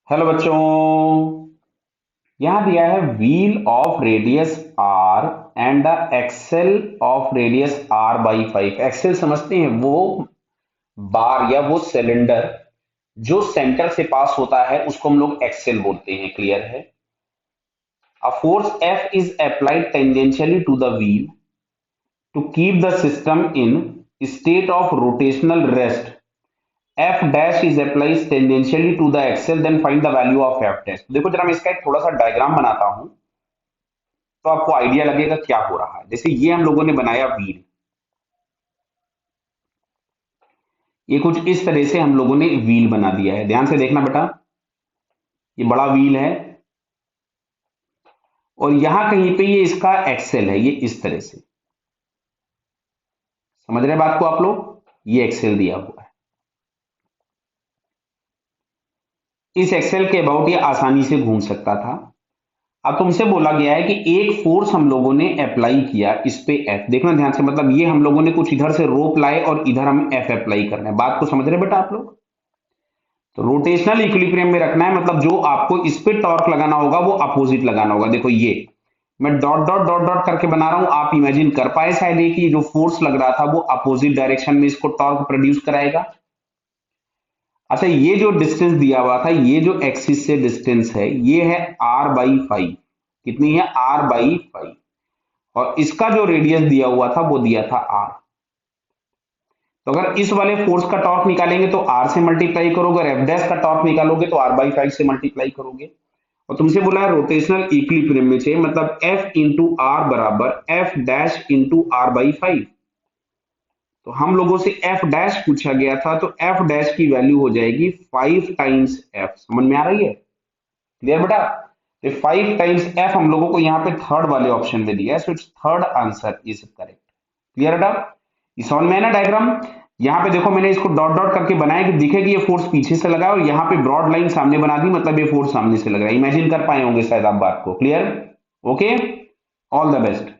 Hello बच्चों। यहां दिया है wheel of radius R and the axle of radius R by 5। Axle समझते हैं, वो बार या वो सिलेंडर जो सेंटर से पास होता है उसको हम लोग एक्सेल बोलते हैं। क्लियर है? A force F is applied tangentially to the wheel to keep the system in state of rotational rest. F dash is applies tangentially to the axle, then find the value of F dash. देखो जरा मैं इसका एक थोड़ा सा diagram बनाता हूं तो आपको आइडिया लगेगा क्या हो रहा है। जैसे ये हम लोगों ने बनाया व्हील, ये कुछ इस तरह से हम लोगों ने व्हील बना दिया है। ध्यान से देखना बेटा, ये बड़ा व्हील है और यहां कहीं पे ये इसका एक्सेल है, ये इस तरह से। समझ रहे बात को आप लोग? ये एक्सेल दिया हुआ है। इस एक्सेल के अबाउट ये आसानी से घूम सकता था। अब तुमसे बोला गया है कि एक फोर्स हम लोगों ने अप्लाई किया इस पे एफ। देखना ध्यान से, मतलब ये हम लोगों ने कुछ इधर से रोप लाए और इधर हम एफ अप्लाई कर रहे हैं। बात को समझ रहे बेटा आप लोग? तो रोटेशनल इक्विलिब्रियम में रखना है, मतलब जो आपको इस पे टॉर्क लगाना होगा वो अपोजिट लगाना होगा। देखो ये मैं डॉट डॉट डॉट डॉट करके बना रहा हूं, आप इमेजिन कर पाए शायद कि ये जो फोर्स लग रहा था वो अपोजिट डायरेक्शन में इसको टॉर्क प्रोड्यूस कराएगा। अच्छा, ये जो डिस्टेंस दिया हुआ था, ये जो एक्सिस से डिस्टेंस है, ये है आर बाई 5। कितनी है? R by 5। और इसका जो रेडियस दिया हुआ था वो दिया था आर। तो अगर इस वाले फोर्स का टॉर्क निकालेंगे तो आर से मल्टीप्लाई करोगे, और एफ डैश का टॉर्क निकालोगे तो आर बाई 5 से मल्टीप्लाई करोगे। और तुमसे बोला है रोटेशनल इक्विलिब्रियम में चाहिए, मतलब एफ इंटू आर बराबर F dash into R by 5। तो हम लोगों से एफ डैश पूछा गया था, तो एफ डैश की वैल्यू हो जाएगी 5 टाइम्स एफ। समझ में आ रही है? क्लियर बेटा? तो 5 टाइम्स एफ हम लोगों को यहाँ पे थर्ड वाले ऑप्शन में दिया है, so it's third answer is correct. Clear बेटा? ये समझ में है ना डायग्राम? यहाँ पे देखो मैंने इसको डॉट डॉट करके बनाया कि दिखे कि ये फोर्स पीछे से लगा है, और यहाँ पे ब्रॉड लाइन सामने बना दी, मतलब ये फोर्स सामने से लग रहा है। इमेजिन कर पाए होंगे शायद आप बात को। Clear? Okay, all the best.